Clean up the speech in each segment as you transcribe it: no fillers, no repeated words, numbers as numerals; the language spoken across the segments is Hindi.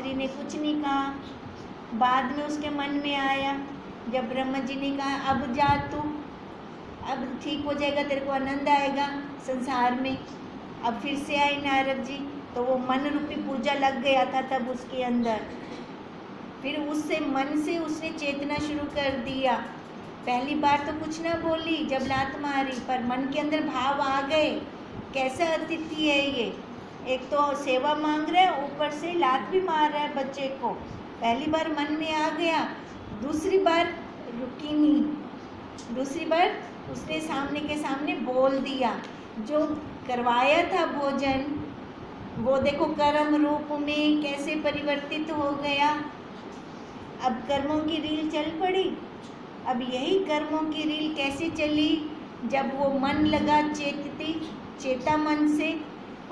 गायत्री ने कुछ नहीं कहा। बाद में उसके मन में आया, जब ब्रह्मा जी ने कहा अब जा तू, अब ठीक हो जाएगा, तेरे को आनंद आएगा संसार में। अब फिर से आए नारद जी, तो वो मन रूपी पूजा लग गया था तब उसके अंदर। फिर उससे मन से उसने चेतना शुरू कर दिया। पहली बार तो कुछ ना बोली जब लात मारी, पर मन के अंदर भाव आ गए। कैसा अतिथि है ये, एक तो सेवा मांग रहा है, ऊपर से लात भी मार रहा है बच्चे को। पहली बार मन में आ गया, दूसरी बार रुकी नहीं, दूसरी बार उसने सामने के सामने बोल दिया। जो करवाया था भोजन, वो देखो कर्म रूप में कैसे परिवर्तित हो गया। अब कर्मों की रील चल पड़ी। अब यही कर्मों की रील कैसे चली, जब वो मन लगा चेता मन से।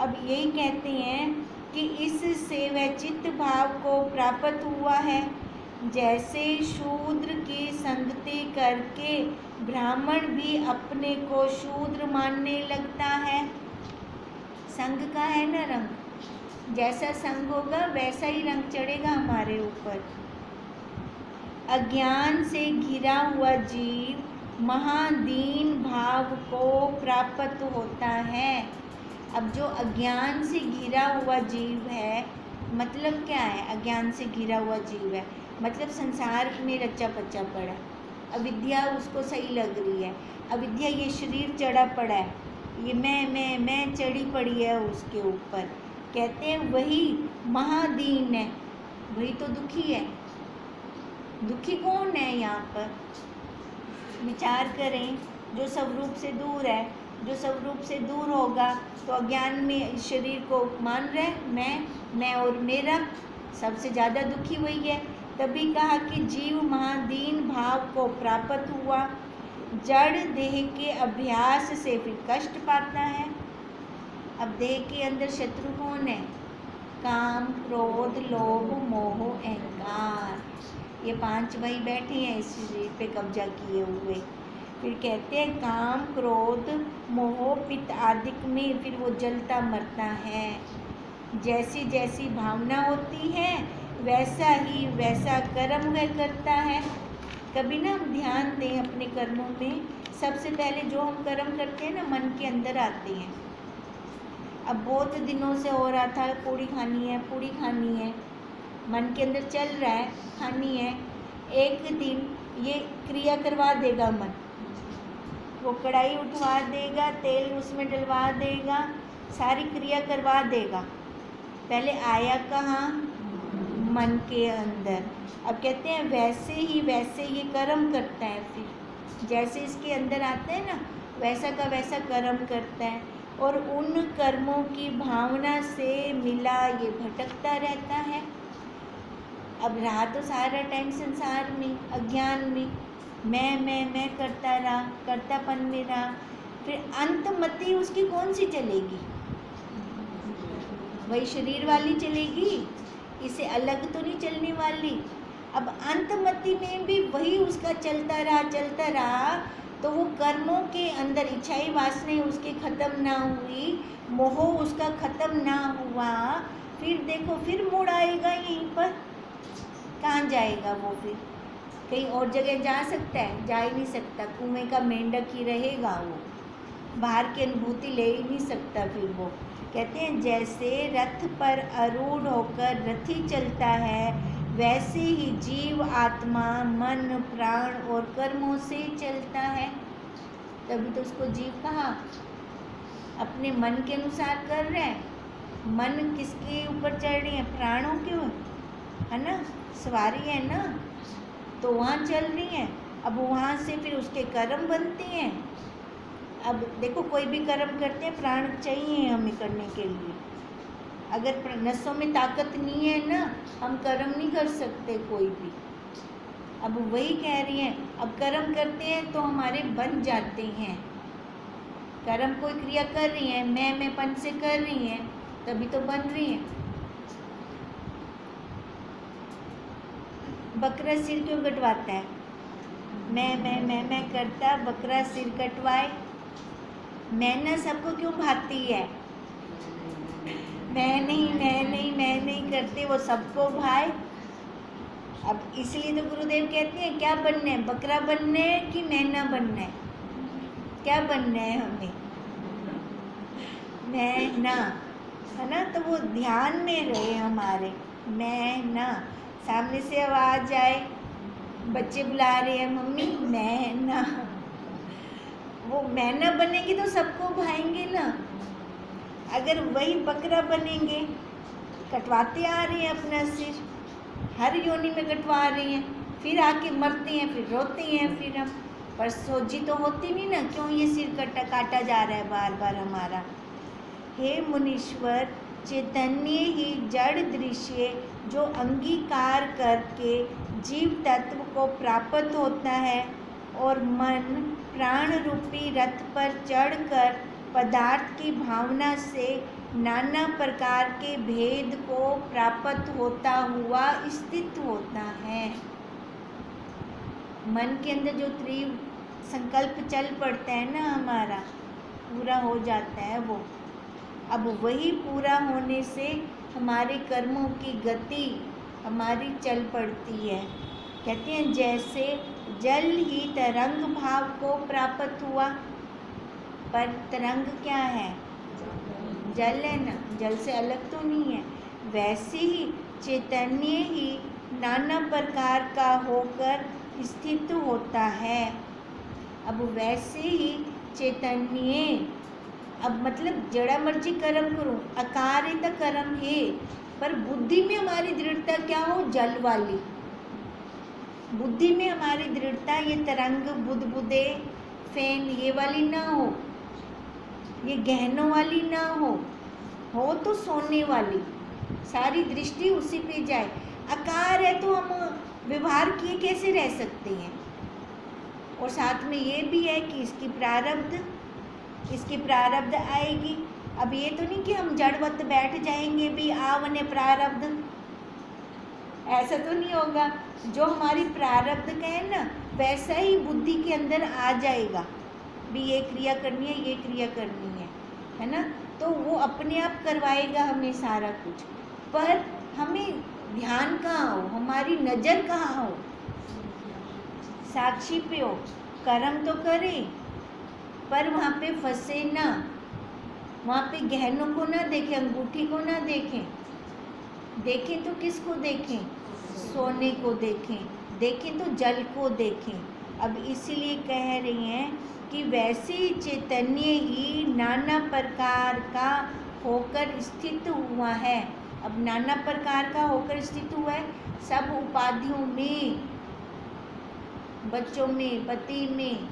अब यही कहते हैं कि इससे वह चित्त भाव को प्राप्त हुआ है। जैसे शूद्र की संगति करके ब्राह्मण भी अपने को शूद्र मानने लगता है। संग का है ना रंग, जैसा संग होगा वैसा ही रंग चढ़ेगा हमारे ऊपर। अज्ञान से घिरा हुआ जीव महादीन भाव को प्राप्त होता है। अब जो अज्ञान से घिरा हुआ जीव है, मतलब क्या है? अज्ञान से घिरा हुआ जीव है मतलब संसार में रच्चा पच्चा पड़ा, अविद्या उसको सही लग रही है। अविद्या ये शरीर चढ़ा पड़ा है, ये मैं चढ़ी पड़ी है उसके ऊपर। कहते हैं वही महादीन है, वही तो दुखी है। दुखी कौन है यहाँ पर? विचार करें। जो स्वरूप से दूर है, जो स्वरूप से दूर होगा तो अज्ञान में शरीर को मान रहे मैं और मेरा, सबसे ज़्यादा दुखी वही है। तभी कहा कि जीव महादीन भाव को प्राप्त हुआ, जड़ देह के अभ्यास से फिर कष्ट पाता है। अब देह के अंदर शत्रु कौन है? काम, क्रोध, लोभ, मोह, अहंकार। ये 5 भाई बैठे हैं इस शरीर पे कब्जा किए हुए। फिर कहते हैं काम, क्रोध, मोह, पित्त आदि में फिर वो जलता मरता है। जैसी जैसी भावना होती है वैसा कर्म वह करता है। कभी ना हम ध्यान दें अपने कर्मों में, सबसे पहले जो हम कर्म करते हैं ना मन के अंदर आते हैं। अब बहुत दिनों से हो रहा था पूड़ी खानी है, मन के अंदर चल रहा है खानी है। एक दिन ये क्रिया करवा देगा मन, वो कढ़ाई उठवा देगा, तेल उसमें डलवा देगा, सारी क्रिया करवा देगा। पहले आया कहाँ? मन के अंदर। अब कहते हैं वैसे ये कर्म करता है। फिर जैसे इसके अंदर आता है ना, वैसा का वैसा कर्म करता है, और उन कर्मों की भावना से मिला ये भटकता रहता है। अब रहा तो सारा टाइम संसार में, अज्ञान में, मैं करता रहा, कर्तापन में रहा। फिर अंतमति उसकी कौन सी चलेगी? वही शरीर वाली चलेगी, इसे अलग तो नहीं चलने वाली। अब अंतमति में भी वही उसका चलता रहा, तो वो कर्मों के अंदर इच्छाई वासनाएं उसकी ख़त्म ना हुई, मोह उसका ख़त्म ना हुआ। फिर देखो फिर मुड़ आएगा यहीं पर। कहाँ जाएगा वो? फिर कहीं और जगह जा सकता है? जा ही नहीं सकता। कुएं का मेंढक ही रहेगा वो, बाहर की अनुभूति ले ही नहीं सकता। फिर वो कहते हैं जैसे रथ पर आरूढ़ होकर रथी चलता है, वैसे ही जीव आत्मा मन, प्राण और कर्मों से चलता है। तभी तो उसको जीव कहा। अपने मन के अनुसार कर रहा है। मन किसके ऊपर चढ़ रही है? प्राणों के, है ना, सवारी है ना, तो वहाँ चल रही है। अब वहाँ से फिर उसके कर्म बनते हैं। अब देखो कोई भी कर्म करते हैं, प्राण चाहिए हमें करने के लिए। अगर नसों में ताकत नहीं है ना, हम कर्म नहीं कर सकते कोई भी। अब वही कह रही हैं, अब कर्म करते हैं तो हमारे बन जाते हैं। कर्म कोई क्रिया कर रही है, मैंपन से कर रही हैं, तभी तो बन रही हैं। बकरा सिर क्यों कटवाता है? मैं करता, बकरा सिर कटवाए। मैना सबको क्यों भाती है? मैं नहीं करते वो सबको भाए। अब इसलिए तो गुरुदेव कहते हैं क्या बनना है, बकरा बनना है कि मैना बनना है? क्या बनना है हमें? मैना, है ना? तो वो ध्यान में रहे हमारे, मैना। सामने से आवाज आए, बच्चे बुला रहे हैं मम्मी मैना, वो मैना बनेंगे तो सबको भाएंगे ना। अगर वही बकरा बनेंगे, कटवाते आ रहे हैं अपना सिर, हर योनि में कटवा रहे हैं, फिर आके मरते हैं, फिर रोते हैं, फिर हम पर सोची तो होती नहीं ना, क्यों ये सिर काटा जा रहा है बार बार हमारा। हे मुनीश्वर, चैतन्य ही जड़ दृश्य जो अंगीकार करके जीव तत्व को प्राप्त होता है और मन प्राण रूपी रथ पर चढ़कर पदार्थ की भावना से नाना प्रकार के भेद को प्राप्त होता हुआ स्थित होता है। मन के अंदर जो तीव्र संकल्प चल पड़ता है ना हमारा, पूरा हो जाता है वो। अब वही पूरा होने से हमारे कर्मों की गति हमारी चल पड़ती है। कहते हैं जैसे जल ही तरंग भाव को प्राप्त हुआ, पर तरंग क्या है? जल है ना, जल से अलग तो नहीं है। वैसे ही चैतन्य ही नाना प्रकार का होकर स्थित होता है। अब वैसे ही चैतन्य, अब मतलब जड़ा मर्जी कर्म करूं, अकारित कर्म है, पर बुद्धि में हमारी दृढ़ता क्या हो? जल वाली बुद्धि में हमारी दृढ़ता, ये तरंग बुदबुदे फैन ये वाली ना हो, ये गहनों वाली ना हो तो सोने वाली, सारी दृष्टि उसी पे जाए। आकार है तो हम व्यवहार किए कैसे रह सकते हैं? और साथ में ये भी है कि इसकी प्रारब्ध आएगी। अब ये तो नहीं कि हम जड़वत बैठ जाएंगे भी आवने प्रारब्ध, ऐसा तो नहीं होगा। जो हमारी प्रारब्ध का है ना, वैसा ही बुद्धि के अंदर आ जाएगा भी ये क्रिया करनी है, ये क्रिया करनी है ना? तो वो अपने आप करवाएगा हमें सारा कुछ, पर हमें ध्यान कहाँ हो, हमारी नज़र कहाँ हो? साक्षी पे हो। कर्म तो करें पर वहाँ पे फंसे ना, वहाँ पे गहनों को ना देखें, अंगूठी को ना देखें। देखें तो किसको देखें? सोने को देखें तो जल को देखें। अब इसीलिए कह रही हैं कि वैसे चैतन्य ही नाना प्रकार का होकर स्थित हुआ है। अब नाना प्रकार का होकर स्थित हुआ है, सब उपाधियों में, बच्चों में, पति में,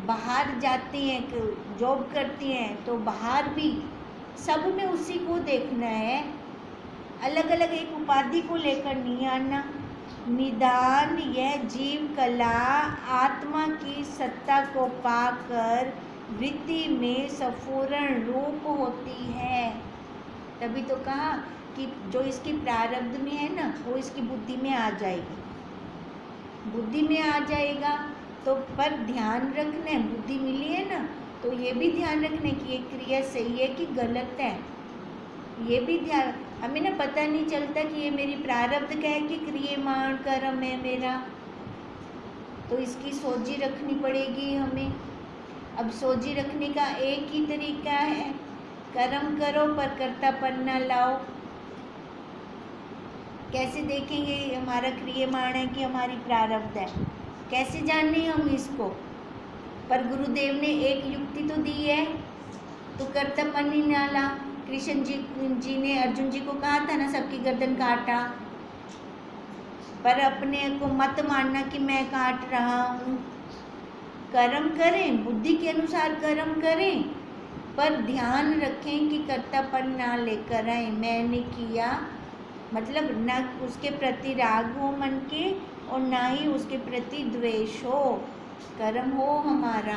बाहर जाते हैं, जॉब करते हैं तो बाहर भी सब में उसी को देखना है। अलग अलग एक उपाधि को लेकर नहीं आना। निदान यह जीव कला आत्मा की सत्ता को पाकर वृत्ति में सफूरण रूप होती है। तभी तो कहा कि जो इसकी प्रारब्ध में है ना, वो इसकी बुद्धि में आ जाएगी, बुद्धि में आ जाएगा। तो पर ध्यान रखना है, बुद्धि मिली है ना, तो ये भी ध्यान रखना कि ये क्रिया सही है कि गलत है। ये भी ध्यान, हमें ना पता नहीं चलता कि ये मेरी प्रारब्ध का है कि क्रियमाण कर्म है मेरा, तो इसकी सोझी रखनी पड़ेगी हमें। अब सोझी रखने का एक ही तरीका है, कर्म करो पर कर्तापन ना लाओ। कैसे देखेंगे ये हमारा क्रियमाण है कि हमारी प्रारब्ध है? कैसे जाने हम इसको? पर गुरुदेव ने एक युक्ति तो दी है, तो कर्तापन ही ना ला। कृष्ण जी ने अर्जुन जी को कहा था ना, सबकी गर्दन काटा, पर अपने को मत मानना कि मैं काट रहा हूँ। कर्म करें, बुद्धि के अनुसार कर्म करें, पर ध्यान रखें कि कर्तापन ना लेकर आए। मैंने किया मतलब न उसके प्रति राग हो मन के, और ना ही उसके प्रति द्वेष हो। कर्म हो हमारा,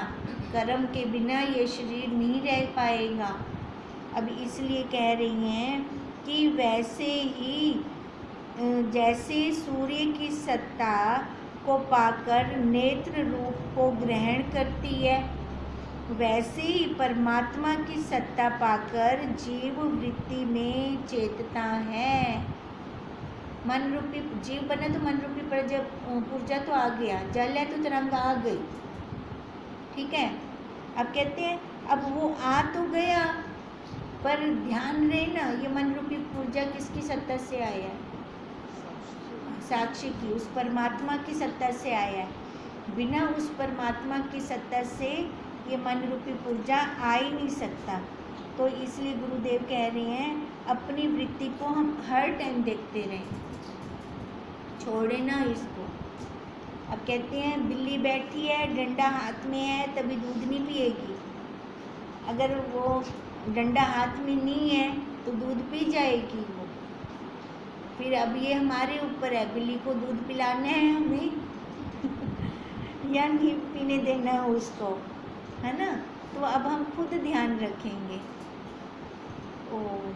कर्म के बिना ये शरीर नहीं रह पाएगा। अब इसलिए कह रही हैं कि वैसे ही जैसे सूर्य की सत्ता को पाकर नेत्र रूप को ग्रहण करती है, वैसे ही परमात्मा की सत्ता पाकर जीव वृत्ति में चेतता है। मन रूपी जीव बना तो मन रूपी पुर्जा तो आ गया, जल है तो तरंग आ गई, ठीक है। अब कहते हैं अब वो आ तो गया, पर ध्यान रहे ना ये मन रूपी पुर्जा किसकी सत्ता से आया है? साक्षी की, उस परमात्मा की सत्ता से आया है। बिना उस परमात्मा की सत्ता से ये मन रूपी पुर्जा आ ही नहीं सकता। तो इसलिए गुरुदेव कह रहे हैं अपनी वृत्ति को हम हर टाइम देखते रहें, छोड़े ना इसको। अब कहते हैं बिल्ली बैठी है, डंडा हाथ में है, तभी दूध नहीं पिएगी। अगर वो डंडा हाथ में नहीं है तो दूध पी जाएगी वो। फिर अब ये हमारे ऊपर है, बिल्ली को दूध पिलाना है हमें या नहीं पीने देना है उसको, है ना। तो अब हम खुद ध्यान रखेंगे। ओम।